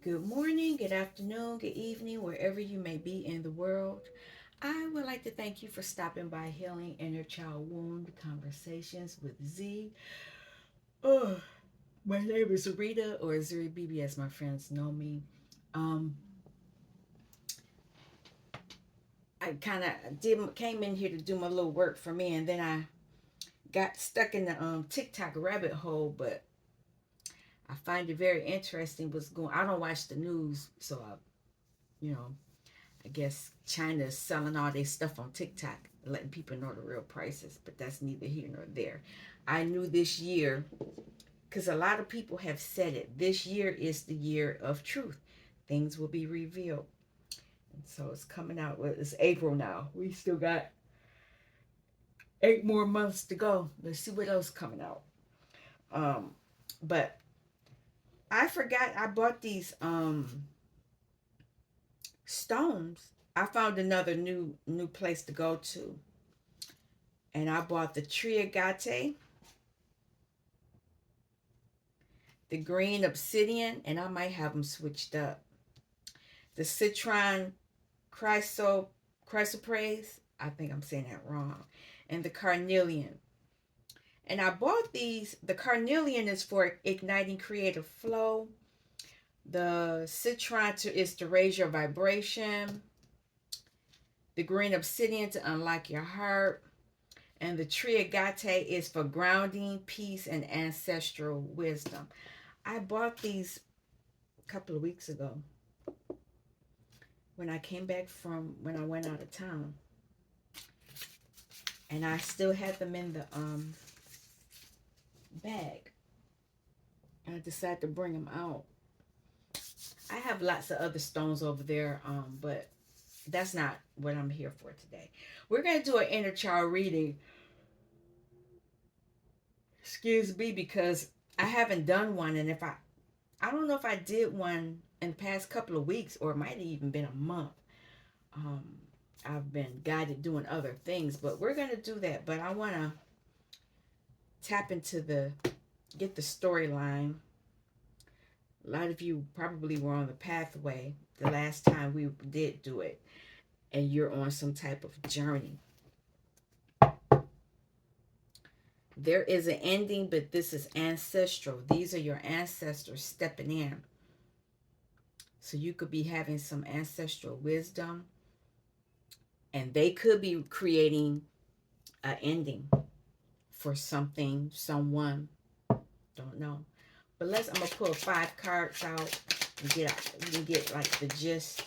Good morning, good afternoon, good evening, wherever you may be in the world. I would like to thank you for stopping by Healing Inner Child Wound Conversations with Z. Oh, my name is Rita, or Zuri BB as my friends know me. Um, I kind of did came in here to do my little work for me, and then I got stuck in the TikTok rabbit hole. But I find it very interesting what's going. I don't watch the news, so you know, I guess China is selling all their stuff on TikTok, letting people know the real prices, but that's neither here nor there. I knew this year, because a lot of people have said it, this year is the year of truth. Things will be revealed. And so it's coming out. Well, it's April now. We still got 8 more months to go. Let's see what else coming out. Um, but I forgot I bought these stones. I found another new place to go to, and I bought the Triagate, the green obsidian, and I might have them switched up. The citron chrysoprase, I think I'm saying that wrong, and the carnelian. And I bought these. The carnelian is for igniting creative flow. The citron is to raise your vibration. The green obsidian to unlock your heart. And the tree agate is for grounding, peace, and ancestral wisdom. I bought these a couple of weeks ago when I came back from when I went out of town, and I still had them in the bag. And I decided to bring them out. I have lots of other stones over there, but that's not what I'm here for today. We're gonna do an inner child reading. Excuse me, because I haven't done one, and if I don't know if I did one in the past couple of weeks, or it might have even been a month. Um, I've been guided doing other things, but we're gonna do that. But I wanna tap into get the storyline. A lot of you probably were on the pathway the last time we did do it, and you're on some type of journey. There is an ending, but this is ancestral. These are your ancestors stepping in. So you could be having some ancestral wisdom, and they could be creating an ending for something, someone. Don't know. But I'm gonna pull 5 cards out and we can get like the gist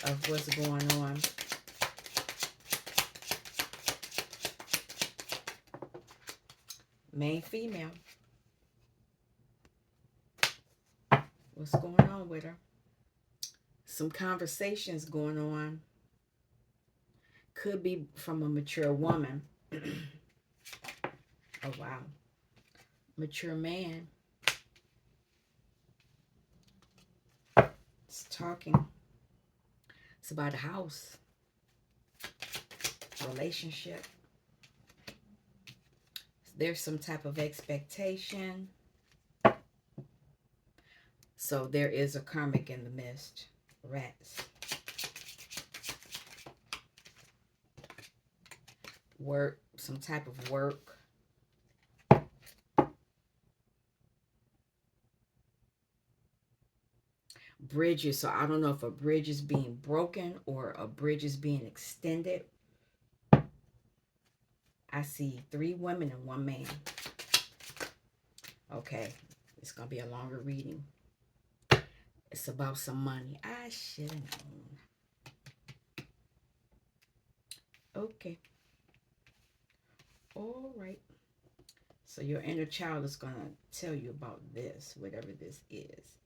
of what's going on. Main female. What's going on with her? Some conversations going on. Could be from a mature woman. Oh wow. Mature man. It's talking. It's about a house. Relationship. There's some type of expectation. So there is a karmic in the mist. Rats. Work. Some type of work. Bridges. So I don't know if a bridge is being broken or a bridge is being extended. I see 3 women and 1 man. Okay. It's going to be a longer reading. It's about some money. I should have known. Okay. All right. So your inner child is going to tell you about this, whatever this is.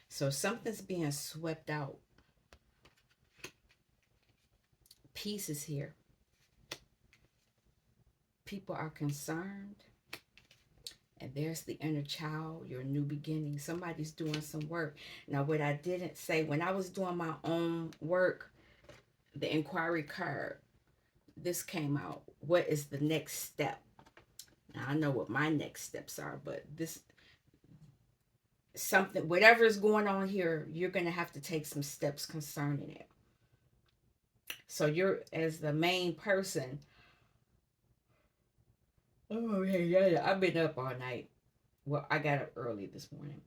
So something's being swept out. Peace is here. People are concerned. And there's the inner child, your new beginning. Somebody's doing some work. Now, what I didn't say, when I was doing my own work, the inquiry card, this came out. What is the next step? Now, I know what my next steps are, but something, whatever is going on here, you're going to have to take some steps concerning it. So you're, as the main person, oh yeah, I've been up all night. Well, I got up early this morning.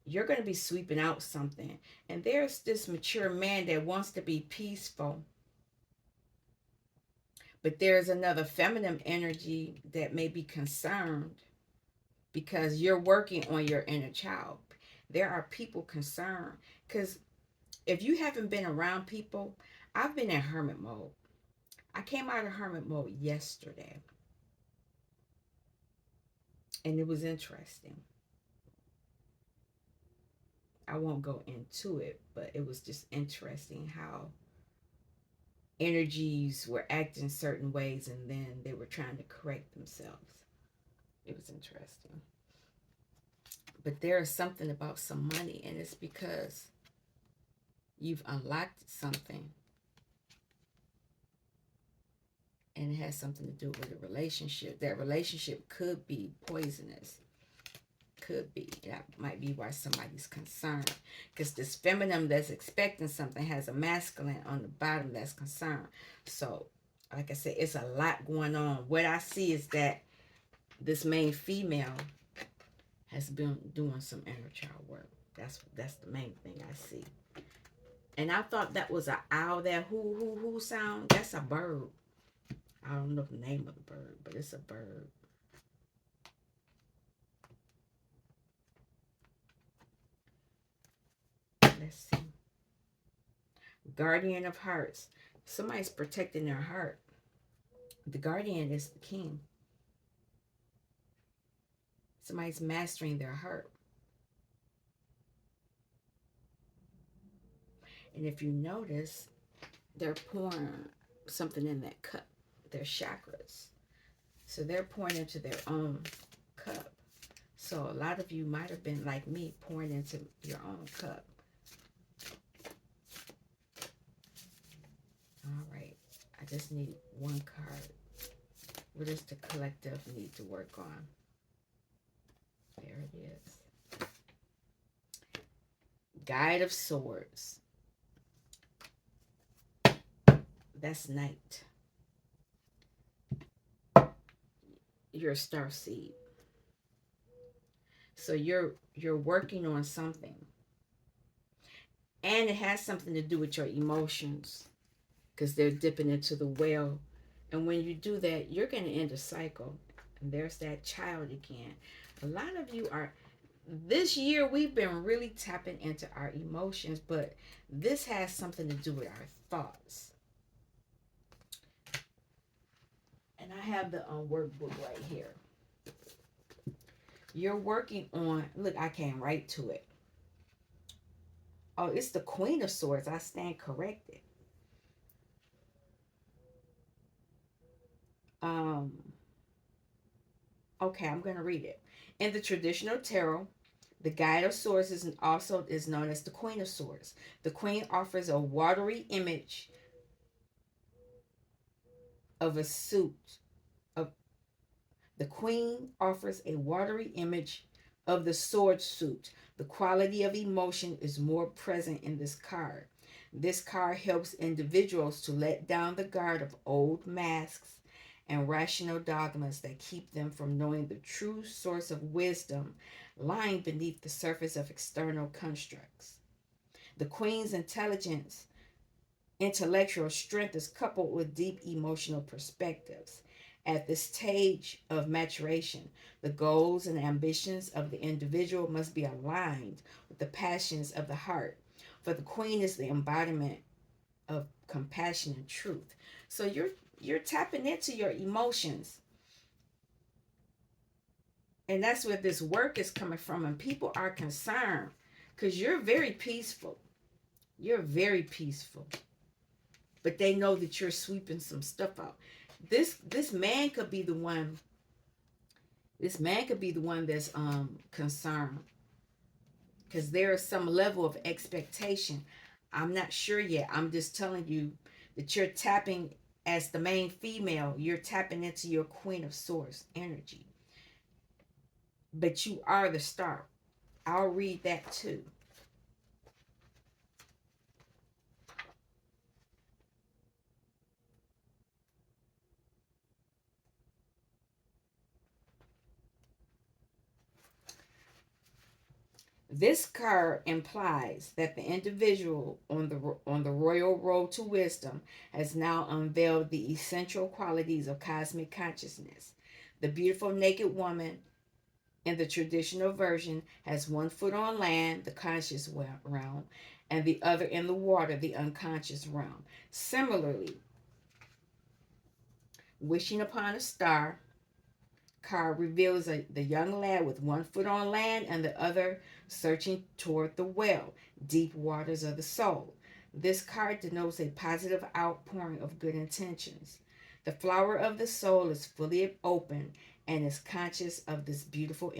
You're going to be sweeping out something, and there's this mature man that wants to be peaceful, but there's another feminine energy that may be concerned because you're working on your inner child. There are people concerned because if you haven't been around people, I've been in hermit mode. I came out of hermit mode yesterday, and it was interesting. I won't go into it, but it was just interesting how energies were acting certain ways and then they were trying to correct themselves. It was interesting. But there is something about some money, and it's because you've unlocked something, and it has something to do with a relationship. That relationship could be poisonous. Could be. That might be why somebody's concerned. Because this feminine that's expecting something has a masculine on the bottom that's concerned. So, like I said, it's a lot going on. What I see is that this main female has been doing some inner child work. That's the main thing I see. And I thought that was an owl, that who sound. That's a bird. I don't know the name of the bird, but it's a bird. Let's see. Guardian of hearts. Somebody's protecting their heart. The guardian is the king. Somebody's mastering their heart. And if you notice, they're pouring something in that cup, their chakras. So they're pouring into their own cup. So a lot of you might have been like me, pouring into your own cup. All right. I just need one card. What does the collective need to work on? There it is. Guide of Swords. That's night. You're a star seed. So you're working on something. And it has something to do with your emotions. Because they're dipping into the well. And when you do that, you're going to end a cycle. And there's that child again. A lot of you are, this year we've been really tapping into our emotions, but this has something to do with our thoughts. And I have the workbook right here. You're working on, look, I came right to it. Oh, it's the Queen of Swords. I stand corrected. Um, okay, I'm going to read it. In the traditional tarot, the Guide of Swords is known as the Queen of Swords. The Queen offers a watery image of a suit of the Queen offers a watery image of the sword suit. The quality of emotion is more present in this card. This card helps individuals to let down the guard of old masks and rational dogmas that keep them from knowing the true source of wisdom lying beneath the surface of external constructs. The Queen's intellectual strength is coupled with deep emotional perspectives. At this stage of maturation, the goals and ambitions of the individual must be aligned with the passions of the heart, for the Queen is the embodiment of compassion and truth. So you're tapping into your emotions, and that's where this work is coming from. And people are concerned because you're very peaceful. You're very peaceful, but they know that you're sweeping some stuff out. This man could be the one. This man could be the one that's concerned because there is some level of expectation. I'm not sure yet. I'm just telling you that you're tapping, as the main female, you're tapping into your Queen of Swords energy. But you are the star. I'll read that too. This card implies that the individual on the royal road to wisdom has now unveiled the essential qualities of cosmic consciousness. The beautiful naked woman in the traditional version has one foot on land, the conscious realm, and the other in the water, the unconscious realm. Similarly, wishing upon a star card reveals the young lad with one foot on land and the other searching toward the well, deep waters of the soul. This card denotes a positive outpouring of good intentions. The flower of the soul is fully open and is conscious of this beautiful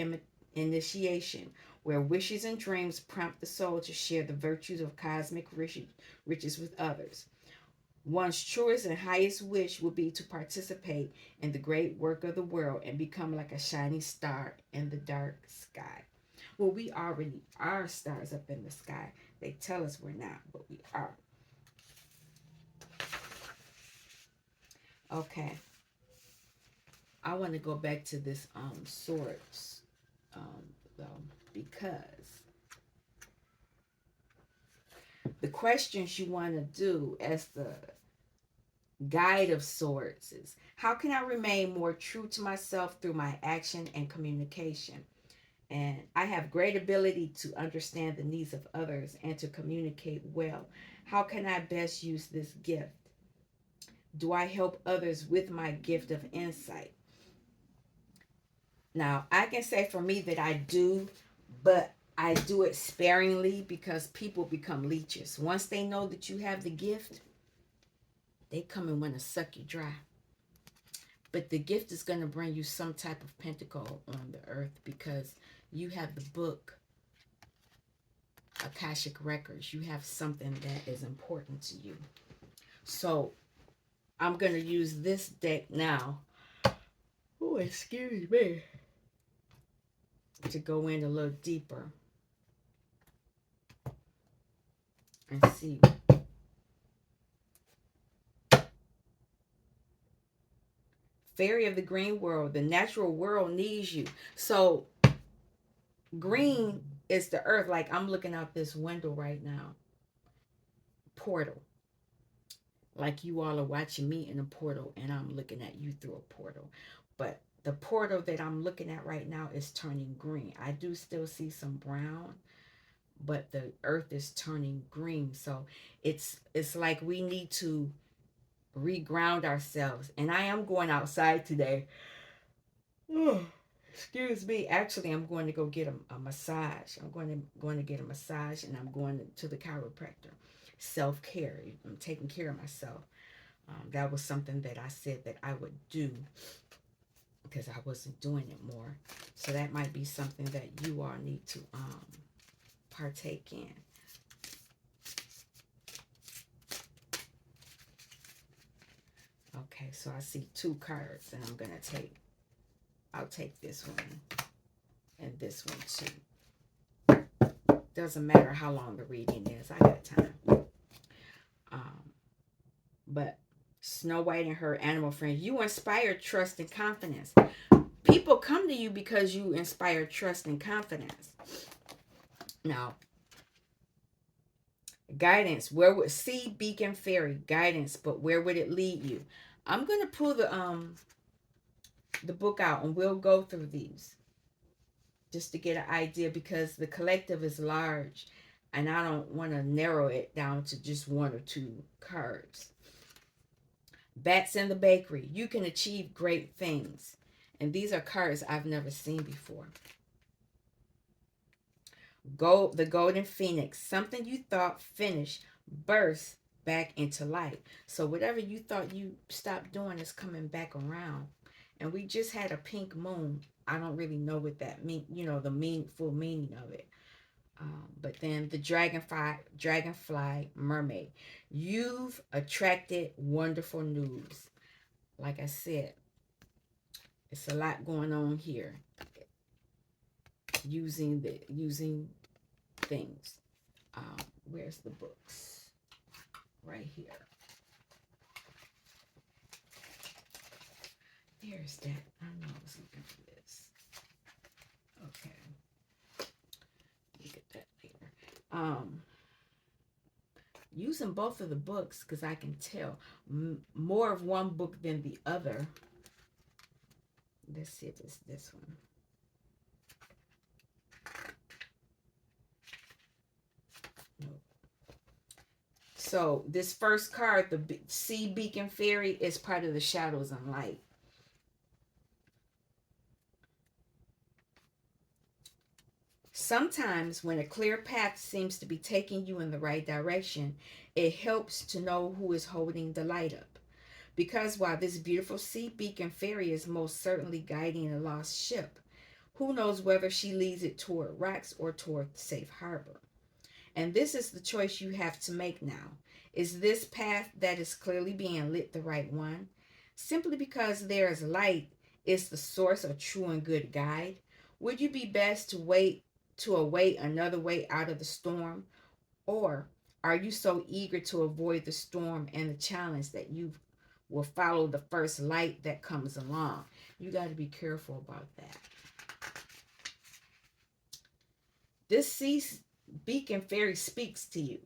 initiation, where wishes and dreams prompt the soul to share the virtues of cosmic riches with others. One's truest and highest wish will be to participate in the great work of the world and become like a shining star in the dark sky. Well, we already are stars up in the sky. They tell us we're not, but we are. Okay. I want to go back to this swords though, because the questions you want to do as the guide of sorts is, how can I remain more true to myself through my action and communication? And I have great ability to understand the needs of others and to communicate well. How can I best use this gift? Do I help others with my gift of insight? Now, I can say for me that I do, but I do it sparingly because people become leeches. Once they know that you have the gift, they come and want to suck you dry. But the gift is going to bring you some type of pentacle on the earth because you have the book, Akashic Records. You have something that is important to you. So I'm going to use this deck now. Oh, excuse me. To go in a little deeper and see. Fairy of the green world, the natural world needs you. So green is the earth. Like I'm looking out this window right now. Portal. Like you all are watching me in a portal and I'm looking at you through a portal. But the portal that I'm looking at right now is turning green. I do still see some brown, but the earth is turning green. So it's like we need to reground ourselves. And I am going outside today. Oh, excuse me. Actually, I'm going to go get a massage. I'm going to get a massage, and I'm going to the chiropractor. Self care. I'm taking care of myself. That was something that I said that I would do because I wasn't doing it more. So that might be something that you all need to partake in. Okay, so I see two cards, and I'll take this one and this one too. Doesn't matter how long the reading is. I got time. Um, but Snow White and her animal friends, you inspire trust and confidence. People come to you because you inspire trust and confidence. Now, guidance. Where would see beacon fairy guidance, but where would it lead you? I'm gonna pull the book out and we'll go through these just to get an idea because the collective is large and I don't want to narrow it down to just one or two cards. Bats in the bakery. You can achieve great things. And these are cards I've never seen before. The golden phoenix. Something you thought finished bursts back into life. So whatever you thought you stopped doing is coming back around. And we just had a pink moon. I don't really know what that means, the full meaning of it. But then the dragonfly mermaid. You've attracted wonderful news. Like I said, it's a lot going on here. using things. Where's the books? Right here. There's that. I know I was looking for this. Okay. Look at that later. Using both of the books because I can tell more of one book than the other. Let's see if it's this one. Nope. So this first card, the Sea Beacon Fairy, is part of the Shadows and Light. Sometimes when a clear path seems to be taking you in the right direction, it helps to know who is holding the light up. Because while this beautiful Sea Beacon Fairy is most certainly guiding a lost ship, who knows whether she leads it toward rocks or toward safe harbor. And this is the choice you have to make now. Is this path that is clearly being lit the right one? Simply because there is light is the source of true and good guide? Would you be best to await another way out of the storm? Or are you so eager to avoid the storm and the challenge that you will follow the first light that comes along? You got to be careful about that. This Sea Beacon Fairy speaks to you.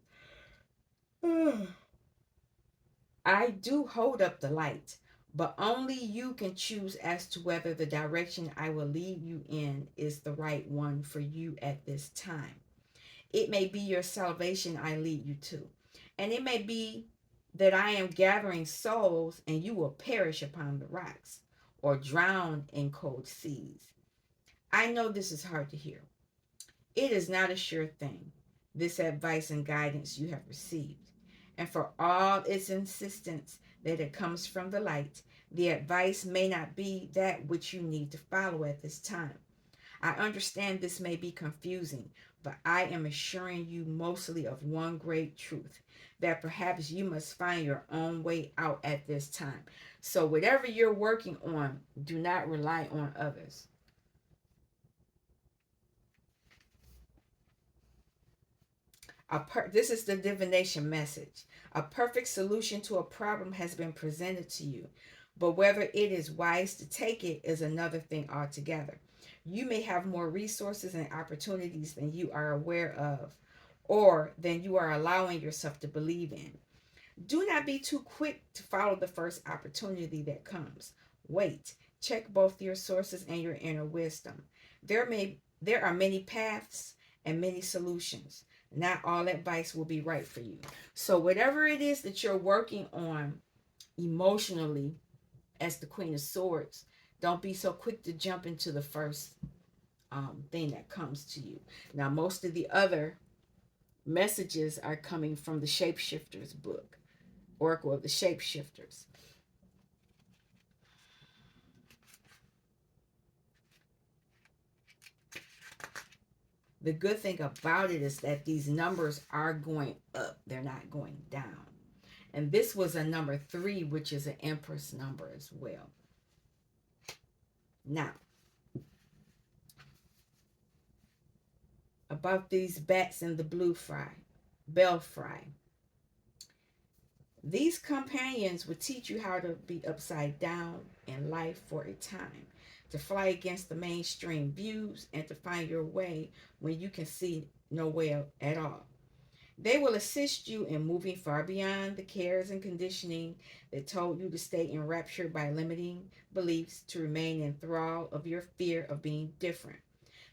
I do hold up the light, but only you can choose as to whether the direction I will lead you in is the right one for you at this time. It may be your salvation I lead you to, and it may be that I am gathering souls and you will perish upon the rocks or drown in cold seas. I know this is hard to hear. It is not a sure thing, this advice and guidance you have received. And for all its insistence that it comes from the light, the advice may not be that which you need to follow at this time. I understand this may be confusing, but I am assuring you mostly of one great truth, that perhaps you must find your own way out at this time. So whatever you're working on, do not rely on others. This is the divination message. A perfect solution to a problem has been presented to you, but whether it is wise to take it is another thing altogether. You may have more resources and opportunities than you are aware of, or than you are allowing yourself to believe in. Do not be too quick to follow the first opportunity that comes. Wait, check both your sources and your inner wisdom. There are many paths and many solutions. Not all advice will be right for you. So whatever it is that you're working on emotionally as the Queen of Swords, don't be so quick to jump into the first thing that comes to you. Now, most of the other messages are coming from the Shapeshifters book, Oracle of the Shapeshifters. The good thing about it is that these numbers are going up. They're not going down. And this was a number 3, which is an Empress number as well. Now, about these bats in the belfry. These companions would teach you how to be upside down in life for a time, to fly against the mainstream views, and to find your way when you can see no way at all. They will assist you in moving far beyond the cares and conditioning that told you to stay enraptured by limiting beliefs, to remain in thrall of your fear of being different.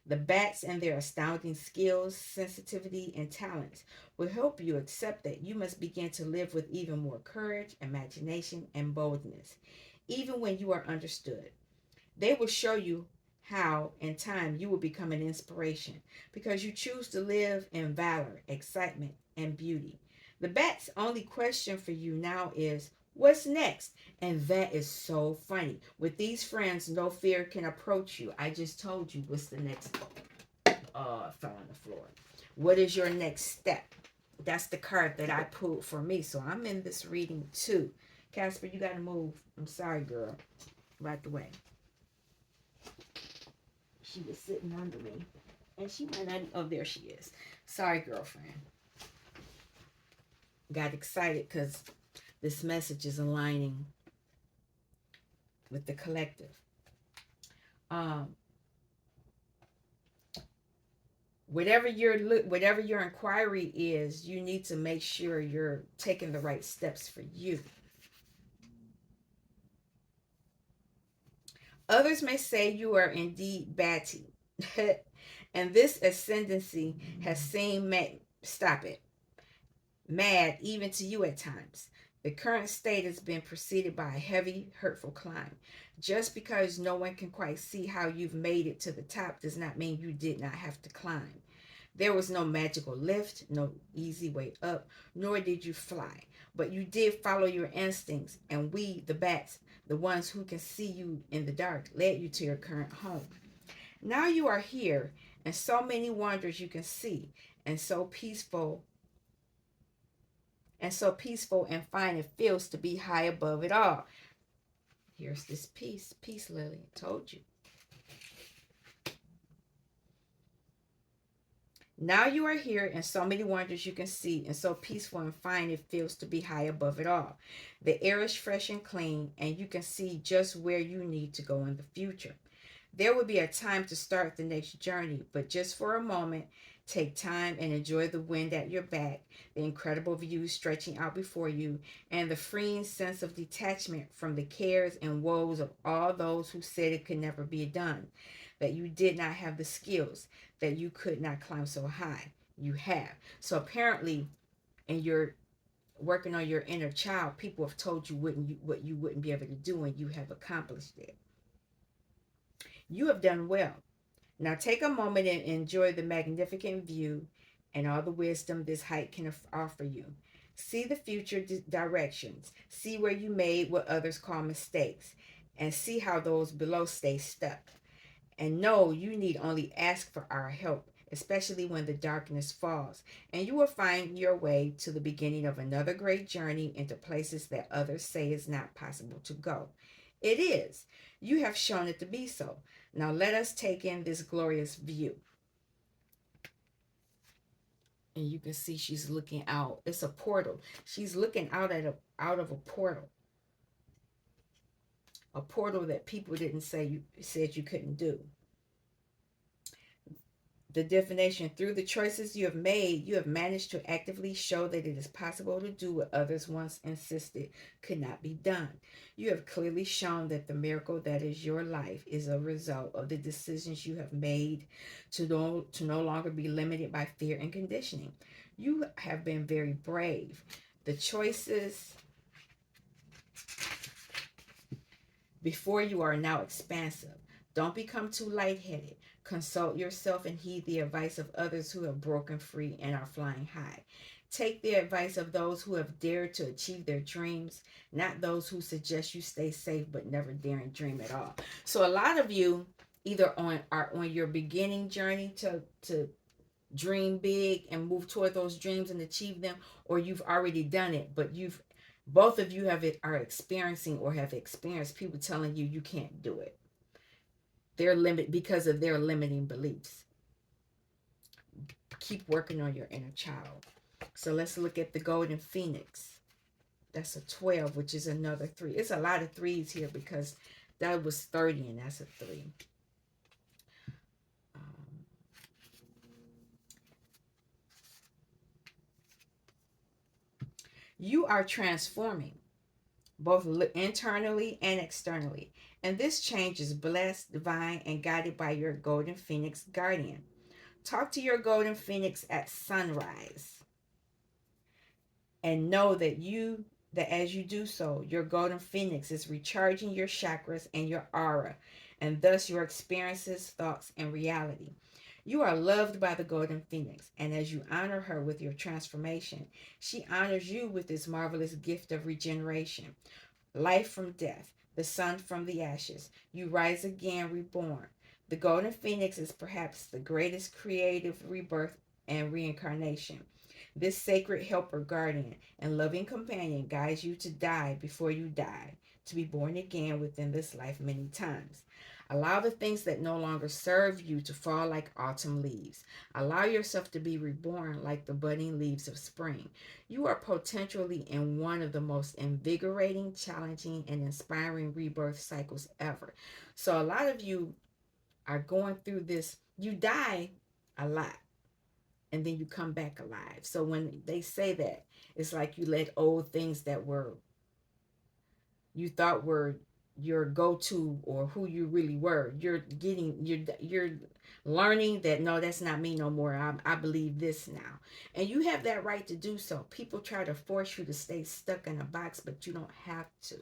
The bats and their astounding skills, sensitivity, and talents will help you accept that you must begin to live with even more courage, imagination, and boldness, even when you are understood. They will show you how, in time, you will become an inspiration because you choose to live in valor, excitement, and beauty. The bat's only question for you now is, what's next? And that is so funny. With these friends, no fear can approach you. I just told you what's the next. It fell on the floor. What is your next step? That's the card that I pulled for me. So I'm in this reading too. Casper, you got to move. I'm sorry, girl. Right the way. She was sitting under me. And she might not. Oh, there she is. Sorry, girlfriend. Got excited because this message is aligning with the collective. Um, whatever your inquiry is, you need to make sure you're taking the right steps for you. Others may say you are indeed batty, and this ascendancy has seemed stop it mad even to you at times. The current state has been preceded by a heavy, hurtful climb. Just because no one can quite see how you've made it to the top does not mean you did not have to climb. There was no magical lift, no easy way up, nor did you fly. But you did follow your instincts, and we, the bats, the ones who can see you in the dark, led you to your current home. Now you are here, and so many wonders you can see, and so peaceful and fine it feels to be high above it all. Here's this peace, peace lily, I told you. Now you are here, and so many wonders you can see, and so peaceful and fine it feels to be high above it all. The air is fresh and clean, and you can see just where you need to go in the future. There will be a time to start the next journey, but just for a moment, take time and enjoy the wind at your back, the incredible view stretching out before you, and the freeing sense of detachment from the cares and woes of all those who said it could never be done, that you did not have the skills, that you could not climb so high. You have. So apparently, in your working on your inner child, people have told you what you wouldn't be able to do, and you have accomplished it. You have done well. Now take a moment and enjoy the magnificent view and all the wisdom this hike can offer you. See the future directions. See where you made what others call mistakes, and see how those below stay stuck. And know you need only ask for our help, especially when the darkness falls, and you will find your way to the beginning of another great journey into places that others say is not possible to go. It is. You have shown it to be so. Now let us take in this glorious view. And you can see she's looking out. It's a portal. She's looking out of a portal that people didn't say you said you couldn't do. The definition: through the choices you have made, you have managed to actively show that it is possible to do what others once insisted could not be done. You have clearly shown that the miracle that is your life is a result of the decisions you have made to no longer be limited by fear and conditioning. You have been very brave. The choices before you are now expansive. Don't become too lightheaded. Consult yourself and heed the advice of others who have broken free and are flying high. Take the advice of those who have dared to achieve their dreams, not those who suggest you stay safe but never dare and dream at all. So a lot of you either are on your beginning journey to dream big and move toward those dreams and achieve them, or you've already done it, but you've both of you are experiencing or have experienced people telling you you can't do it. Their limit because of their limiting beliefs. Keep working on your inner child. So let's look at the golden phoenix. That's a 12, which is another 3. It's a lot of 3s here because that was 30 and that's a 3. Um, you are transforming both internally and externally. And this change is blessed, divine, and guided by your golden phoenix guardian. Talk to your golden phoenix at sunrise and know that as you do so, your golden phoenix is recharging your chakras and your aura, and thus your experiences, thoughts, and reality. You are loved by the golden phoenix, and as you honor her with your transformation, she honors you with this marvelous gift of regeneration. Life from death, the sun from the ashes. You rise again, reborn. The golden phoenix is perhaps the greatest creative rebirth and reincarnation. This sacred helper, guardian, and loving companion guides you to die before you die, to be born again within this life many times. Allow the things that no longer serve you to fall like autumn leaves. Allow yourself to be reborn like the budding leaves of spring. You are potentially in one of the most invigorating, challenging, and inspiring rebirth cycles ever. So, a lot of you are going through this. You die a lot and then you come back alive. So, when they say that, it's like you let old things that were you thought were your go-to or who you really were, you're learning that no, that's not me no more. I believe this now, and you have that right to do so. People try to force you to stay stuck in a box, but you don't have to.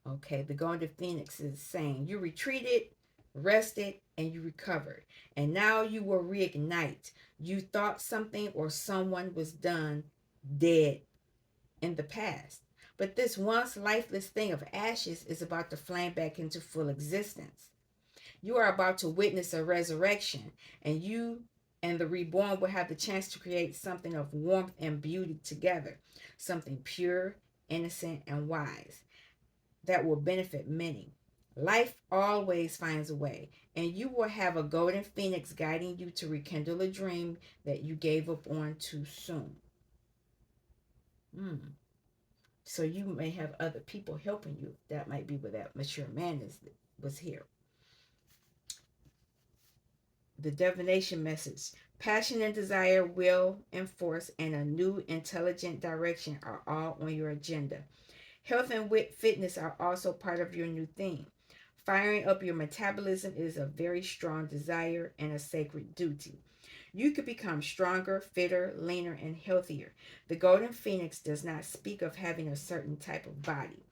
Okay, the golden phoenix is saying you retreated, rested, and you recovered, and now you will reignite. You thought something or someone was done dead in the past. But this once lifeless thing of ashes is about to flame back into full existence. You are about to witness a resurrection, and you and the reborn will have the chance to create something of warmth and beauty together, something pure, innocent, and wise that will benefit many. Life always finds a way, and you will have a golden phoenix guiding you to rekindle a dream that you gave up on too soon. Mm. So you may have other people helping you. That might be where that mature man was here. The divination message. Passion and desire, will and force, and a new intelligent direction are all on your agenda. Health and fitness are also part of your new theme. Firing up your metabolism is a very strong desire and a sacred duty. You could become stronger, fitter, leaner, and healthier. The Golden Phoenix does not speak of having a certain type of body,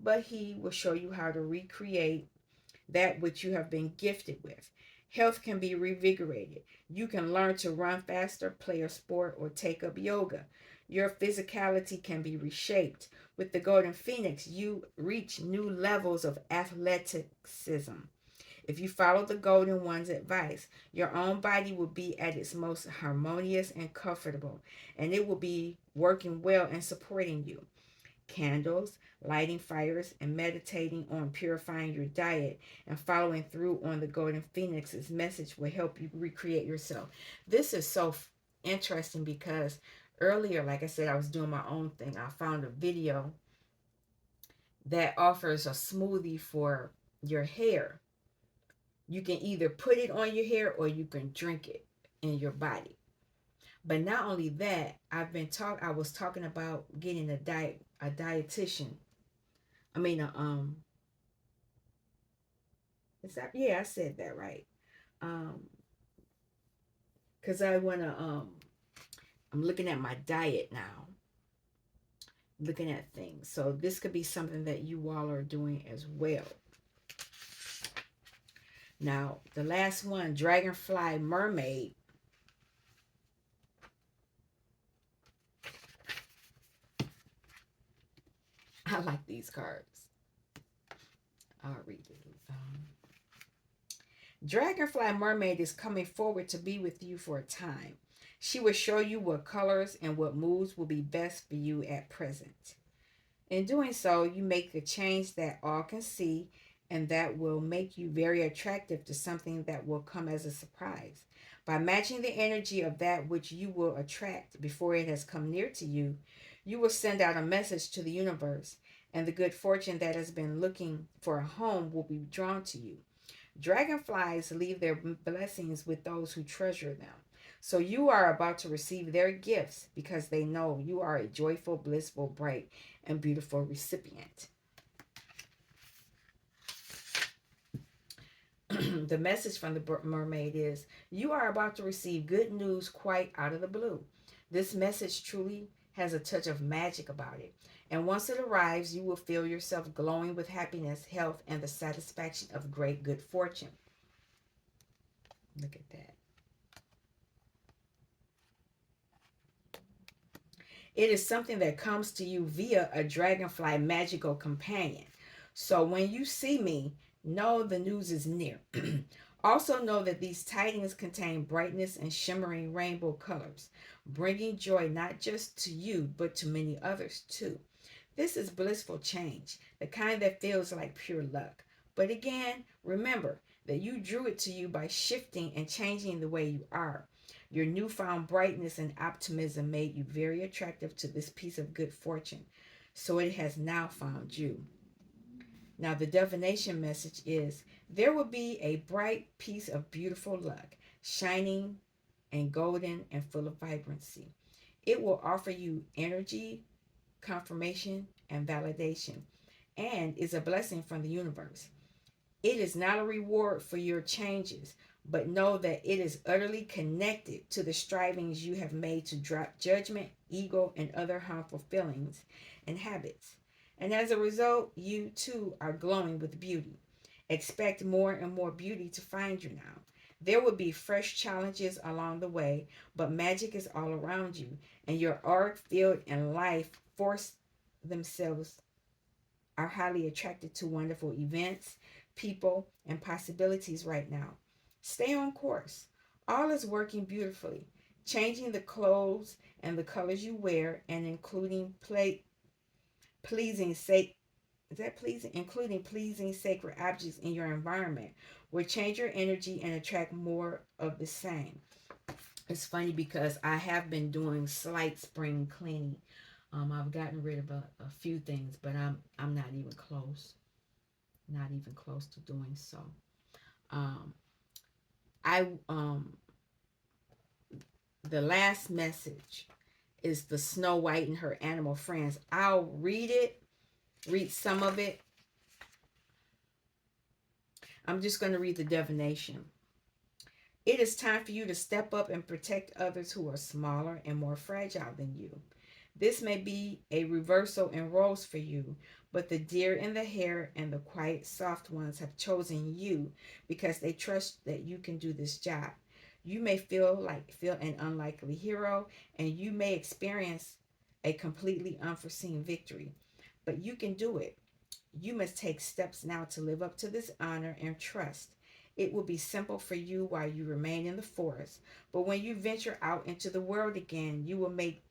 but he will show you how to recreate that which you have been gifted with. Health can be revigorated. You can learn to run faster, play a sport, or take up yoga. Your physicality can be reshaped. With the Golden Phoenix, you reach new levels of athleticism. If you follow the Golden One's advice, your own body will be at its most harmonious and comfortable, and it will be working well and supporting you. Candles, lighting fires, and meditating on purifying your diet and following through on the Golden Phoenix's message will help you recreate yourself. This is so interesting because earlier, like I said, I was doing my own thing. I found a video that offers a smoothie for your hair. You can either put it on your hair or you can drink it in your body. But not only that, I was talking about getting a dietitian. I mean is that, yeah, I said that right. Um cuz I want to I'm looking at my diet now, looking at things. So this could be something that you all are doing as well. Now, the last one, Dragonfly Mermaid. I like these cards. I'll read it. Dragonfly Mermaid is coming forward to be with you for a time. She will show you what colors and what moves will be best for you at present. In doing so, you make a change that all can see and that will make you very attractive to something that will come as a surprise. By matching the energy of that which you will attract before it has come near to you, you will send out a message to the universe, and the good fortune that has been looking for a home will be drawn to you. Dragonflies leave their blessings with those who treasure them. So you are about to receive their gifts because they know you are a joyful, blissful, bright, and beautiful recipient. The message from the mermaid is you are about to receive good news quite out of the blue. This message truly has a touch of magic about it. And once it arrives, you will feel yourself glowing with happiness, health, and the satisfaction of great good fortune. Look at that. It is something that comes to you via a dragonfly magical companion. So when you see me, know the news is near. Also know that these tidings contain brightness and shimmering rainbow colors, bringing joy not just to you, but to many others too. This is blissful change, the kind that feels like pure luck. But again, remember that you drew it to you by shifting and changing the way you are. Your newfound brightness and optimism made you very attractive to this piece of good fortune. So it has now found you. Now, the divination message is there will be a bright piece of beautiful luck, shining and golden and full of vibrancy. It will offer you energy, confirmation, and validation, and is a blessing from the universe. It is not a reward for your changes, but know that it is utterly connected to the strivings you have made to drop judgment, ego, and other harmful feelings and habits. And as a result, you too are glowing with beauty. Expect more and more beauty to find you now. There will be fresh challenges along the way, but magic is all around you, and your art, field, and life force themselves are highly attracted to wonderful events, people, and possibilities right now. Stay on course. All is working beautifully. Changing the clothes and the colors you wear, and including pleasing sake is that pleasing including pleasing sacred objects in your environment will change your energy and attract more of the same. It's funny because I have been doing slight spring cleaning. I've gotten rid of a few things, but I'm not even close. Not even close to doing so. Um, I The last message is the Snow White and her animal friends. I'll read it, read some of it. I'm just going to read the divination. It is time for you to step up and protect others who are smaller and more fragile than you. This may be a reversal in roles for you, but the deer in the hair and the quiet, soft ones have chosen you because they trust that you can do this job. You may feel an unlikely hero, and you may experience a completely unforeseen victory, but you can do it. You must take steps now to live up to this honor and trust. It will be simple for you while you remain in the forest, but when you venture out into the world again, you will make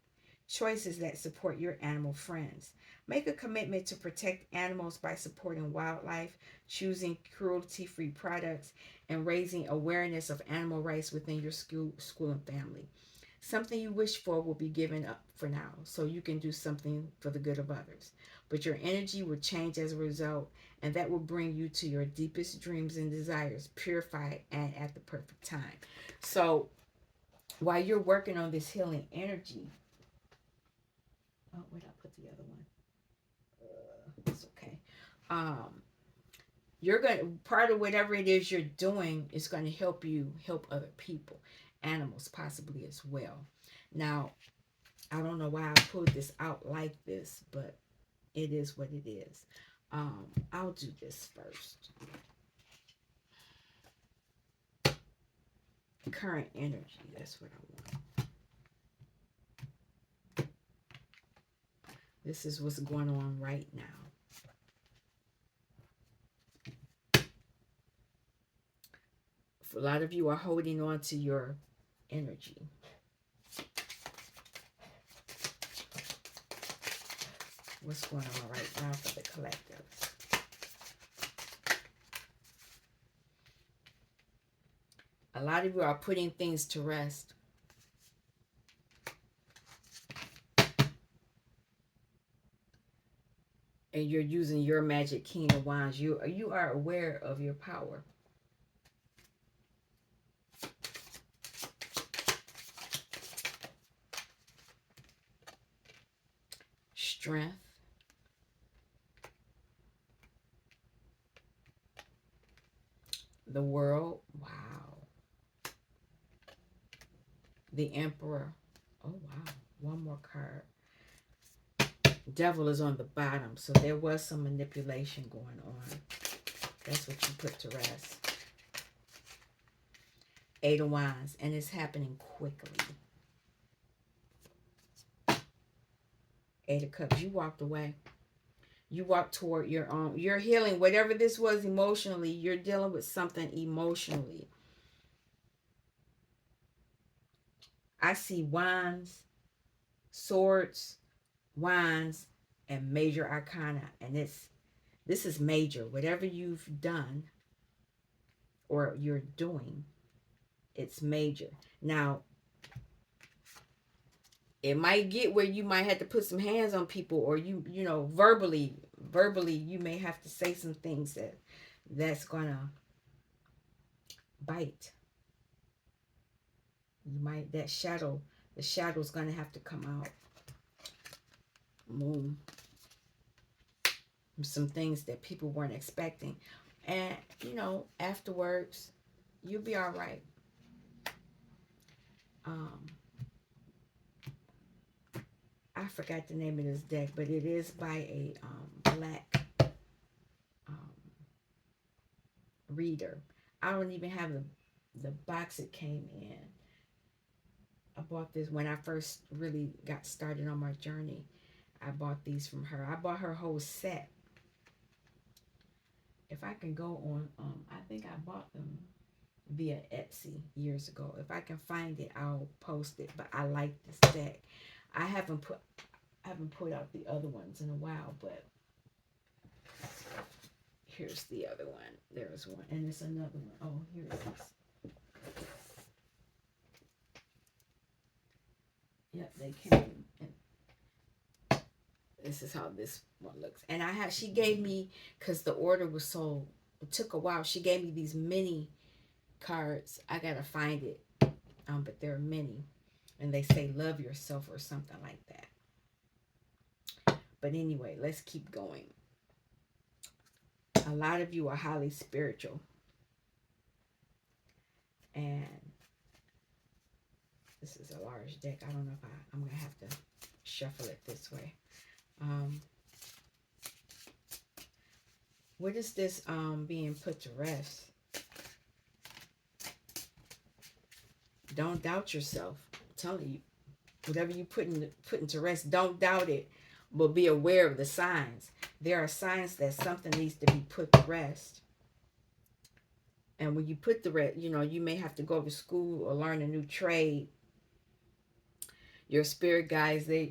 choices that support your animal friends. Make a commitment to protect animals by supporting wildlife, choosing cruelty free products, and raising awareness of animal rights within your school and family. Something you wish for will be given up for now, so you can do something for the good of others. But your energy will change as a result, and that will bring you to your deepest dreams and desires, purified and at the perfect time. So, while you're working on this healing energy, oh, where'd I put the other one? It's okay. Um, you're going to, part of whatever it is you're doing is going to help you help other people, animals possibly as well. Now, I don't know why I pulled this out like this, but it is what it is. I'll do this first. Current energy, that's what I want. This is what's going on right now. A lot of you are holding on to your energy. What's going on right now for the collective? A lot of you are putting things to rest. And you're using your magic king of wands. You are aware of your power. Strength. The world. Wow. The emperor. Oh, wow. One more card. Devil is on the bottom. So there was some manipulation going on. That's what you put to rest. Eight of Wands. And it's happening quickly. Eight of Cups. You walked away. You walked toward your own. You're healing. Whatever this was emotionally, you're dealing with something emotionally. I see wands, swords, wands, and major arcana. And it's This is major. Whatever you've done or you're doing, it's major. Now, it might get where you might have to put some hands on people, or you know, verbally you may have to say some things that's gonna bite. You might, that shadow, the shadow's gonna have to come out. Moon. Some things that people weren't expecting. And, you know, afterwards, you'll be all right. Um, I forgot the name of this deck, but it is by a black um, reader. I don't even have the box it came in. I bought this when I first really got started on my journey. I bought these from her. I bought her whole set. If I can go on, I think I bought them via Etsy years ago. If I can find it, I'll post it. But I like this deck. I haven't put out the other ones in a while, but here's the other one. There's one, and there's another one. Oh, here it is. Yep, they came. And this is how this one looks. And she gave me, because the order was so, it took a while. She gave me these mini cards. I gotta find it. But there are many, and they say love yourself or something like that. But anyway, let's keep going. A lot of you are highly spiritual, and this is a large deck. I don't know if I'm gonna have to shuffle it this way. What is this being put to rest? Don't doubt yourself. I'm telling you, whatever you put to rest, don't doubt it, but be aware of the signs. There are signs that something needs to be put to rest. And when you put the rest, you know, you may have to go to school or learn a new trade. Your spirit guides, they'll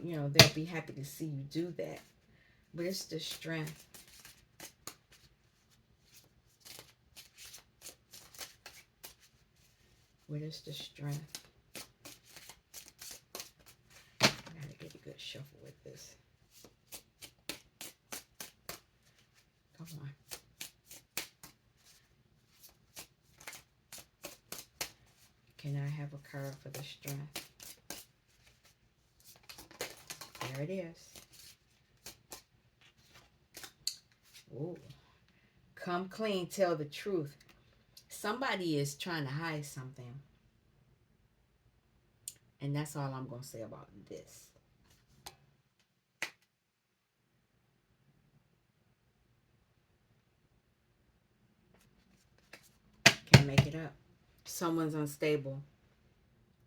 be happy to see you do that. But it's the strength. What is the strength? I gotta get a good shuffle with this. Come on. Can I have a card for the strength? There it is. Ooh. Come clean, tell the truth. Somebody is trying to hide something. And that's all I'm going to say about this. Can't make it up. Someone's unstable.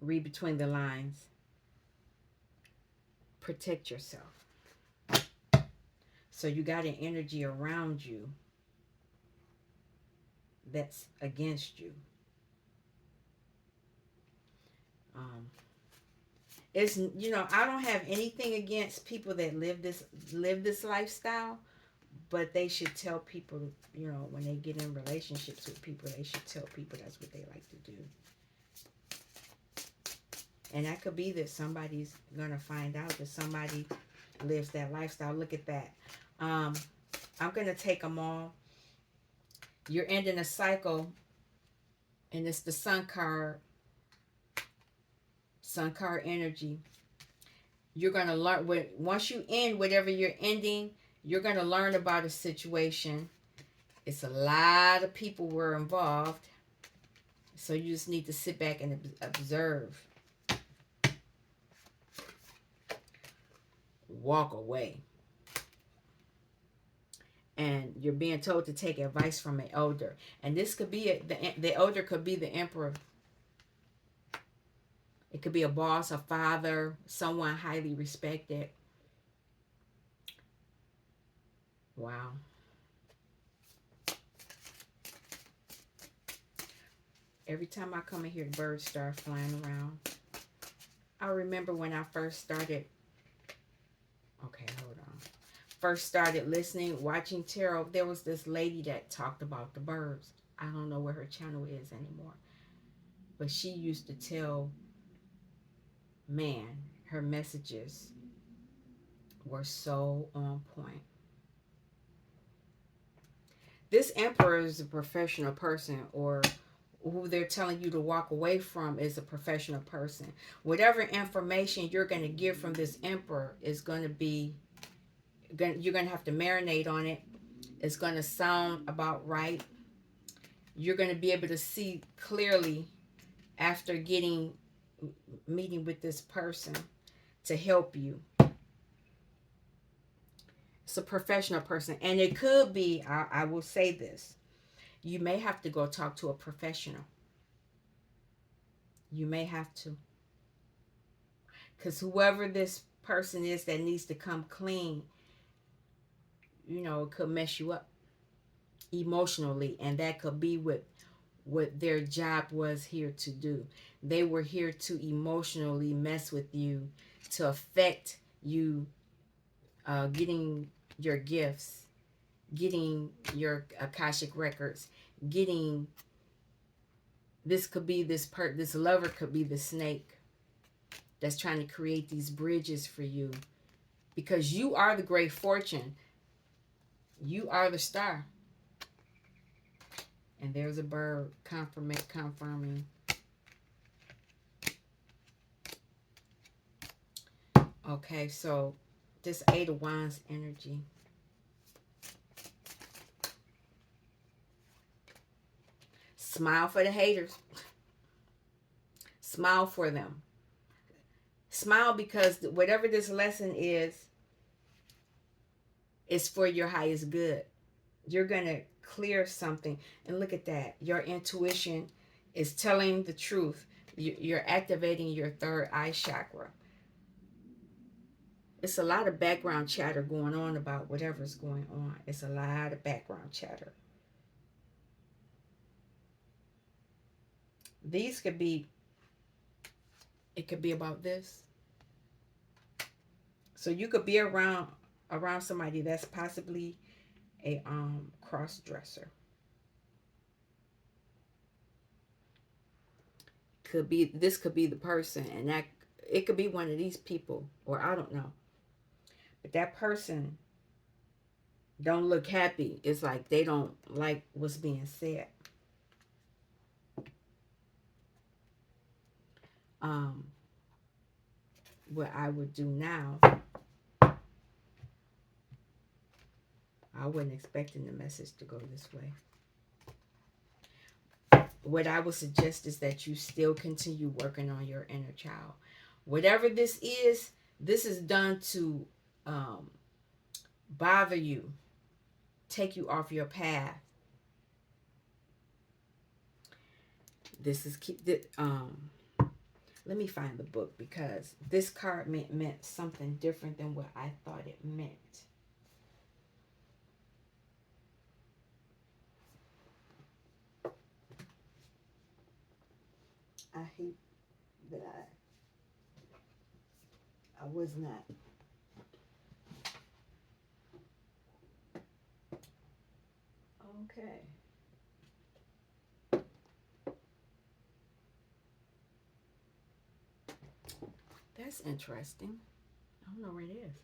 Read between the lines. Protect yourself. So you got an energy around you that's against you. It's, you know, I don't have anything against people that live this lifestyle, but they should tell people, you know, when they get in relationships with people, they should tell people that's what they like to do. And that could be that somebody's gonna find out that somebody lives that lifestyle. Look at that. I'm gonna take them all. You're ending a cycle, and it's the Sun card. Sun card energy. You're gonna learn once you end whatever you're ending. You're gonna learn about a situation. It's a lot of people were involved, so you just need to sit back and observe. Walk away. And you're being told to take advice from an elder. And this could be the elder could be the emperor. It could be a boss, a father, someone highly respected. Wow. Every time I come in here, the birds start flying around. I remember when I first started. Okay, hold on. first started listening, watching tarot, there was this lady that talked about the birds. I don't know where her channel is anymore. But she used to tell, man, her messages were so on point. This emperor is a professional person, or who they're telling you to walk away from is a professional person. Whatever information you're going to give from this emperor is going to be, you're going to have to marinate on it. It's going to sound about right. You're going to be able to see clearly after meeting with this person to help you. It's a professional person, and it could be, I will say this, you may have to go talk to a professional. You may have to, because whoever this person is that needs to come clean, it could mess you up emotionally, and that could be what their job was here to do. They were here to emotionally mess with you, to affect you, getting your gifts, getting your Akashic records, getting, this could be this lover could be the snake that's trying to create these bridges for you, because you are the great fortune. You are the star. And there's a bird confirming. Okay, so this Eight of Wands energy. Smile for the haters. Smile for them. Smile, because whatever this lesson is for your highest good. You're going to clear something. And look at that. Your intuition is telling the truth. You're activating your third eye chakra. It's a lot of background chatter going on about whatever's going on. It's a lot of background chatter. These could be, it could be about this. So you could be around somebody that's possibly a cross dresser. This could be the person, and that it could be one of these people, or I don't know. But that person don't look happy. It's like they don't like what's being said. Um, what I would do now, I wasn't expecting the message to go this way. What I would suggest is that you still continue working on your inner child. Whatever this is done to bother you, take you off your path. This is let me find the book, because this card meant something different than what I thought it meant. I hate that I was not. Okay. That's interesting. I don't know where it is.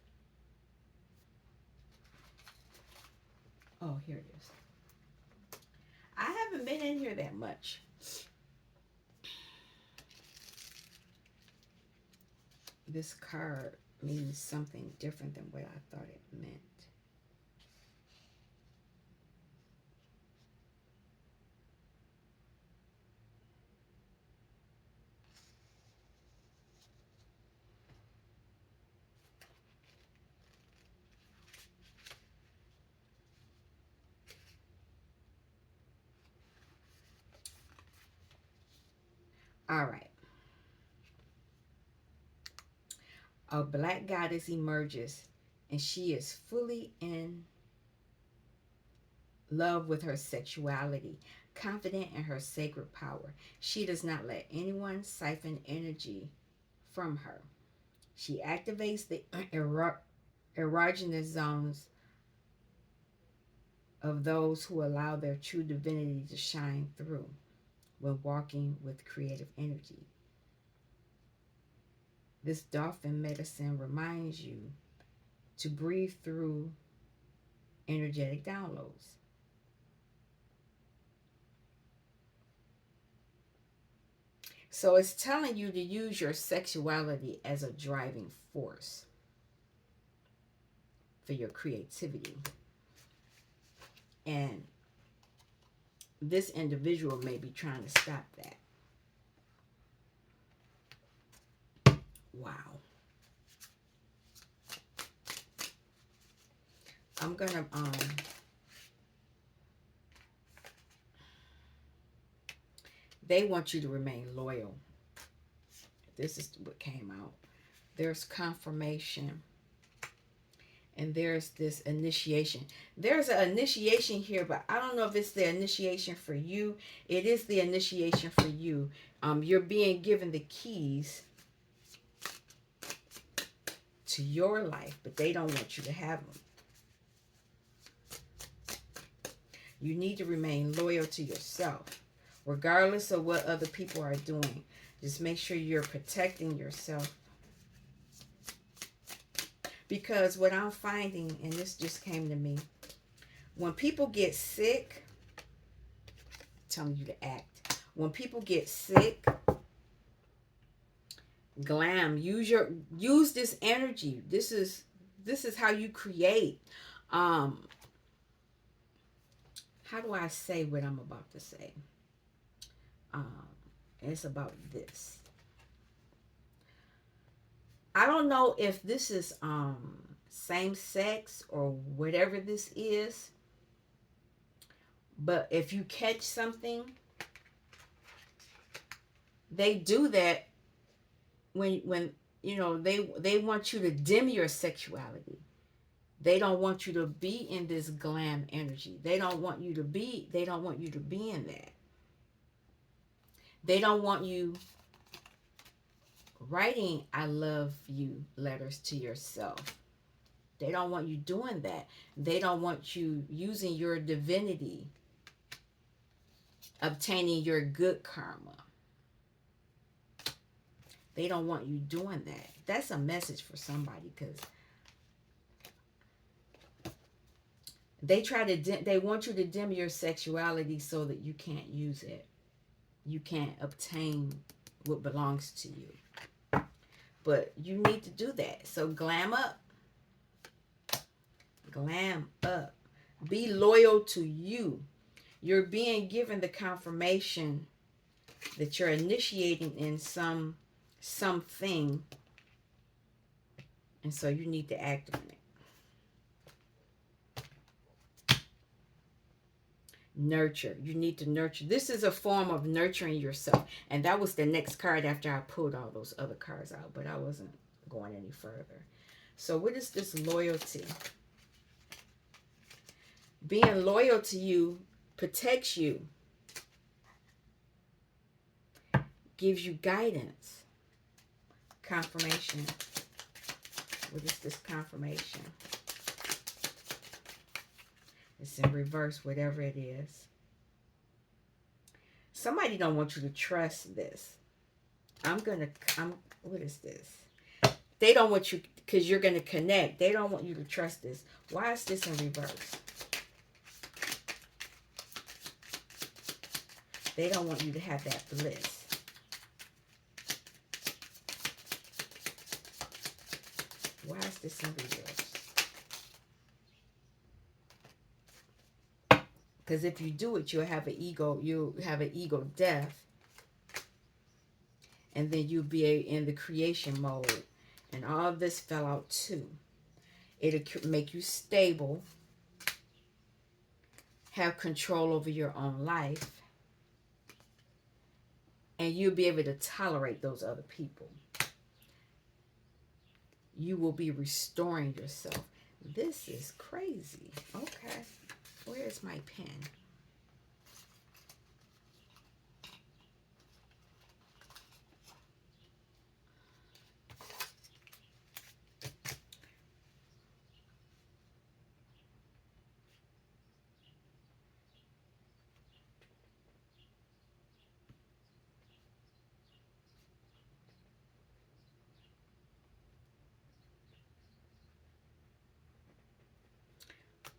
Oh, here it is. I haven't been in here that much. This card means something different than what I thought it meant. All right. A black goddess emerges, and she is fully in love with her sexuality, confident in her sacred power. She does not let anyone siphon energy from her. She activates the erogenous zones of those who allow their true divinity to shine through when walking with creative energy. This dolphin medicine reminds you to breathe through energetic downloads. So it's telling you to use your sexuality as a driving force for your creativity. And this individual may be trying to stop that. Wow. I'm gonna they want you to remain loyal. This is what came out. There's confirmation, and there's this initiation. There's an initiation here, but I don't know if it's the initiation for you. It is the initiation for you. You're being given the keys to your life, but they don't want you to have them. You need to remain loyal to yourself, regardless of what other people are doing. Just make sure you're protecting yourself. Because what I'm finding, and this just came to me, when people get sick, I'm telling you to act. When people get sick, glam. Use this energy. This is how you create. How do I say what I'm about to say? It's about this. I don't know if this is same sex or whatever this is, but if you catch something, they do that when you know they want you to dim your sexuality. They don't want you to be in this glam energy. They don't want you to be in that. They don't want you writing I love you letters to yourself. They don't want you doing that. They don't want you using your divinity, obtaining your good karma. They don't want you doing that. That's a message for somebody, because they want you to dim your sexuality so that you can't use it. You can't obtain what belongs to you. But you need to do that. So glam up. Glam up. Be loyal to you. You're being given the confirmation that you're initiating in something, and so you need to act on it. Nurture. You need to nurture. This is a form of nurturing yourself, and that was the next card after I pulled all those other cards out, but I wasn't going any further. So what is this loyalty? Being loyal to you protects you, gives you guidance. Confirmation. What is this confirmation? It's in reverse, whatever it is. Somebody don't want you to trust this. What is this? They don't want you, because you're going to connect. They don't want you to trust this. Why is this in reverse? They don't want you to have that bliss. Why is this in reverse? Because if you do it, you'll have an ego death. And then you'll be in the creation mode. And all of this fell out too. It'll make you stable. Have control over your own life. And you'll be able to tolerate those other people. You will be restoring yourself. This is crazy. Okay. Where's my pen?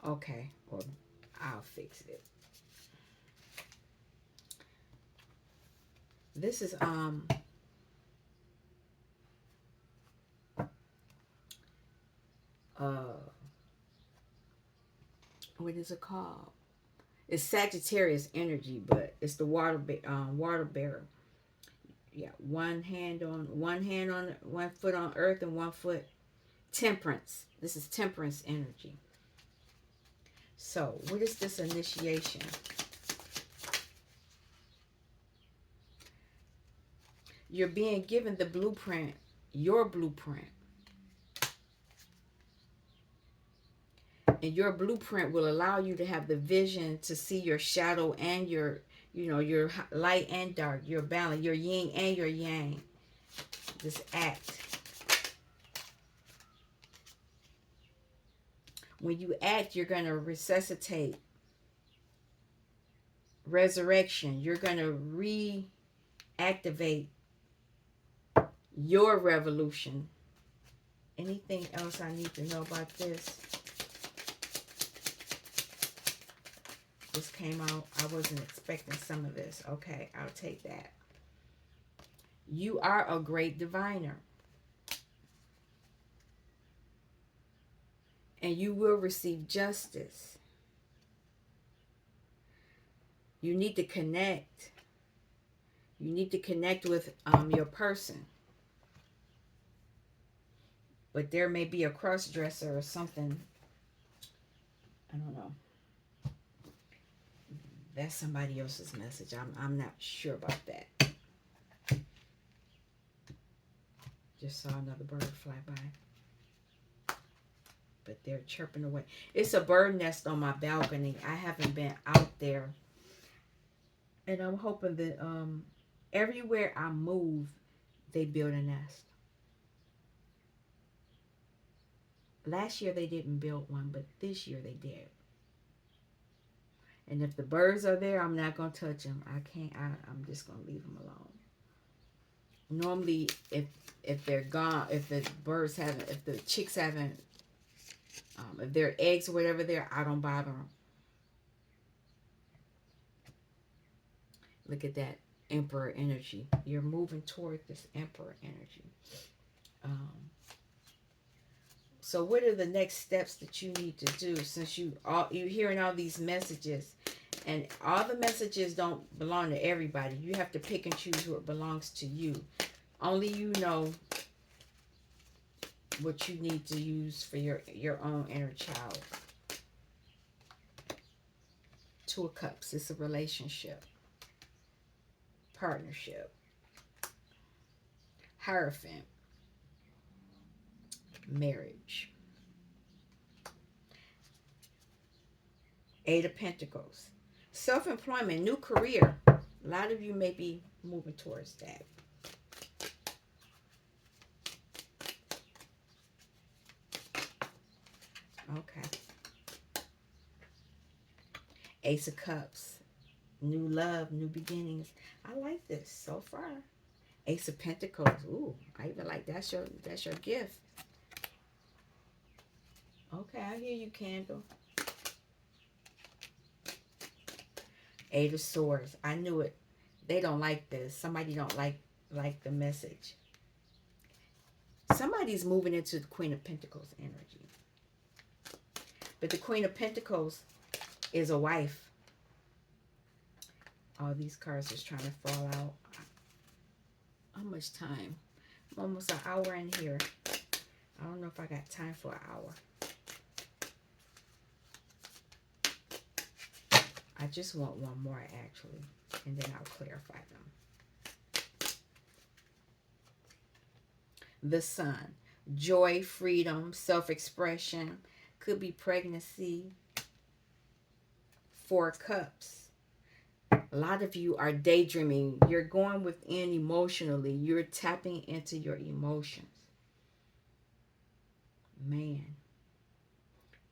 Okay, or I'll fix it. This is uh what is it called? It's Sagittarius energy, but it's the water bearer. Yeah, one foot on earth and one foot temperance. This is temperance energy. So, what is this initiation? You're being given the blueprint, your blueprint. And your blueprint will allow you to have the vision to see your shadow and your, your light and dark, your balance, your yin and your yang. This act. When you act, you're going to resuscitate, resurrection. You're going to reactivate your revolution. Anything else I need to know about this? This came out. I wasn't expecting some of this. Okay, I'll take that. You are a great diviner. And you will receive justice. You need to connect. You need to connect with your person. But there may be a cross-dresser or something. I don't know. That's somebody else's message. I'm not sure about that. Just saw another bird fly by. But they're chirping away. It's a bird nest on my balcony. I haven't been out there. And I'm hoping that everywhere I move, they build a nest. Last year they didn't build one, but this year they did. And if the birds are there, I'm not going to touch them. I can't. I'm just going to leave them alone. Normally, if they're gone, if the birds haven't, if the chicks haven't, if their eggs or whatever there, I don't bother them. Look at that emperor energy. You're moving toward this emperor energy. So what are the next steps that you need to do, since you're hearing all these messages, and all the messages don't belong to everybody. You have to pick and choose what belongs to you. Only you know what you need to use for your own inner child. Two of Cups. It's a relationship. Partnership. Hierophant. Marriage. Eight of Pentacles. Self-employment. New career. A lot of you may be moving towards that. Okay. Ace of Cups. New love, new beginnings. I like this so far. Ace of Pentacles. Ooh, I even like that's your gift. Okay, I hear you, Candle. Eight of Swords. I knew it. They don't like this. Somebody don't like the message. Somebody's moving into the Queen of Pentacles energy. But the Queen of Pentacles is a wife. All these cards is trying to fall out. How much time? I'm almost an hour in here. I don't know if I got time for an hour. I just want one more, actually, and then I'll clarify them. The Sun. Joy, freedom, self-expression. Could be pregnancy. Four Cups. A lot of you are daydreaming. You're going within emotionally. You're tapping into your emotions. Man.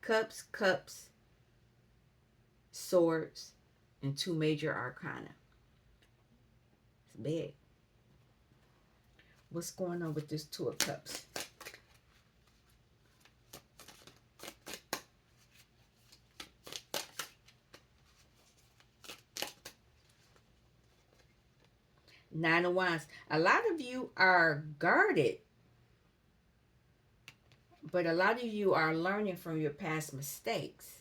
Cups, Cups, Swords, and two major arcana. It's big. What's going on with this Two of Cups? Nine of Wands. A lot of you are guarded, but a lot of you are learning from your past mistakes.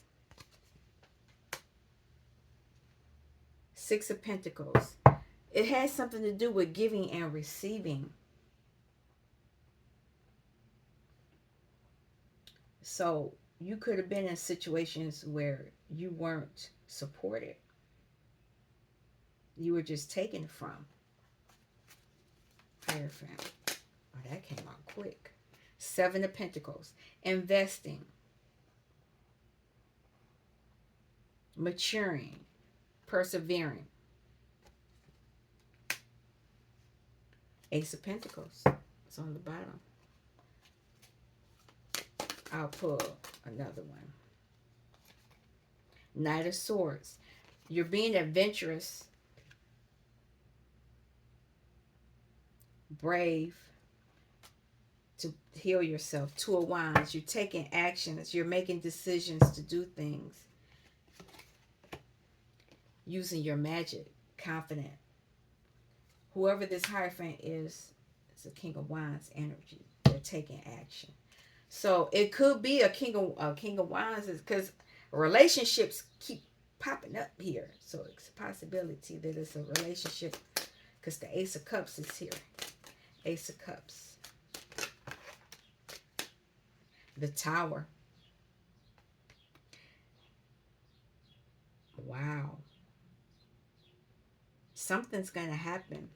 Six of Pentacles. It has something to do with giving and receiving. So you could have been in situations where you weren't supported. You were just taken from. Hierophant. Oh, that came out quick. Seven of Pentacles. Investing. Maturing. Persevering. Ace of Pentacles. It's on the bottom. I'll pull another one. Knight of Swords. You're being adventurous, brave to heal yourself. Two of Wands. You're taking actions. You're making decisions to do things. Using your magic. Confident. Whoever this Hierophant is, it's a King of Wands energy. They're taking action. So it could be a King of Wands, is because relationships keep popping up here. So it's a possibility that it's a relationship, because the Ace of Cups is here. Ace of Cups. The Tower. Wow. Something's going to happen.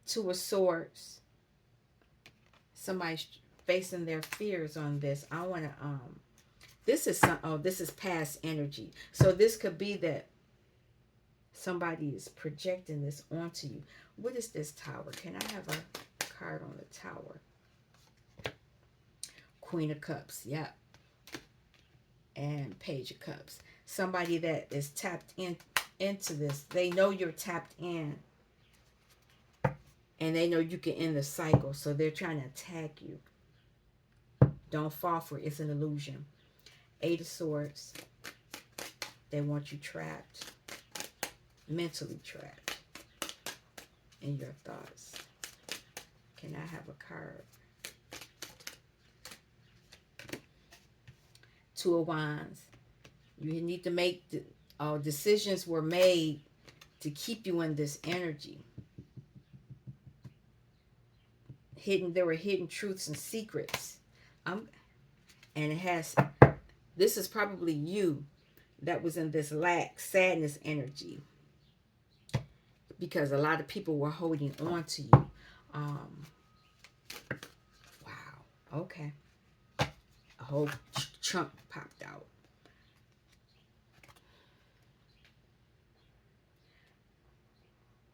Two of Swords. Somebody's facing their fears on this. I want to, this is this is past energy. So this could be that somebody is projecting this onto you. What is this Tower? Can I have a card on the Tower? Queen of Cups. Yep. And Page of Cups. Somebody that is tapped into this. They know you're tapped in. And they know you can end the cycle. So they're trying to attack you. Don't fall for it. It's an illusion. Eight of Swords. They want you trapped. Mentally trapped. In your thoughts. Can I have a card? Two of Wands. You need to make decisions were made to keep you in this energy. There were hidden truths and secrets. And it has, this is probably you that was in this lack, sadness energy. Because a lot of people were holding on to you. Wow. Okay. A whole chunk popped out.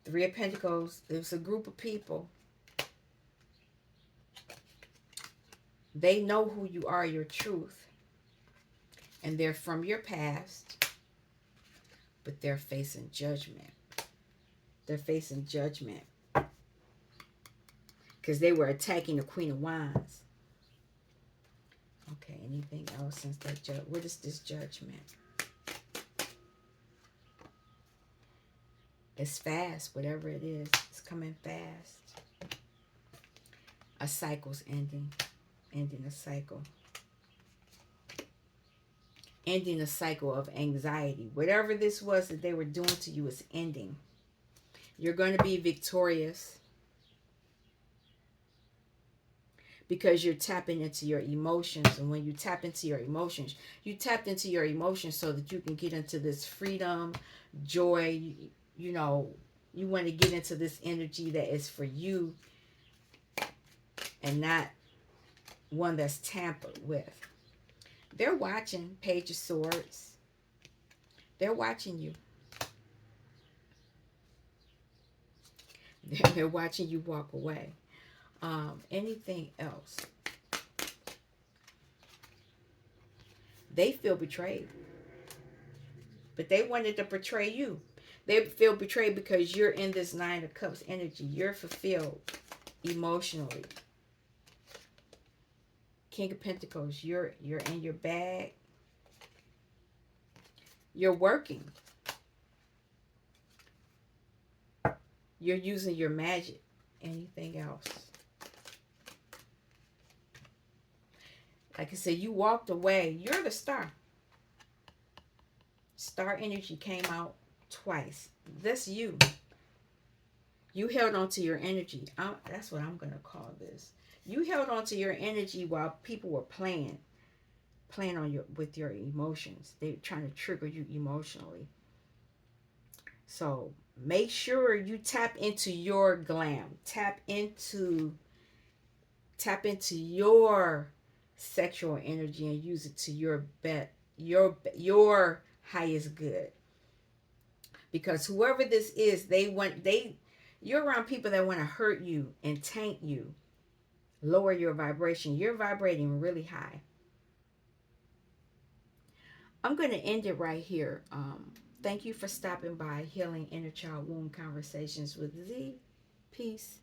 Three of Pentacles. There's a group of people. They know who you are, your truth. And they're from your past. But they're facing judgment. They're facing judgment. Because they were attacking the Queen of Wands. Okay, anything else since that judge? What is this judgment? It's fast, whatever it is. It's coming fast. A cycle's ending. Ending a cycle. Ending a cycle of anxiety. Whatever this was that they were doing to you is ending. You're going to be victorious. Because you're tapping into your emotions. And when you tap into your emotions, you tapped into your emotions so that you can get into this freedom, joy. You know, you want to get into this energy that is for you and not one that's tampered with. They're watching. Page of Swords. They're watching you. They're watching you walk away. Anything else? They feel betrayed. But they wanted to betray you. They feel betrayed because you're in this Nine of Cups energy. You're fulfilled emotionally. King of Pentacles. You're in your bag. You're working. You're using your magic. Anything else? Like I said, you walked away. You're the star. Star energy came out twice. That's you. You held on to your energy. That's what I'm going to call this. You held on to your energy while people were playing on your with your emotions. They were trying to trigger you emotionally. So make sure you tap into your glam. Tap into your sexual energy and use it to your highest good. Because whoever this is, you're around people that want to hurt you and taint you, lower your vibration. You're vibrating really high. I'm going to end it right here. Thank you for stopping by Healing Inner Child Wound Conversations with Z. Peace.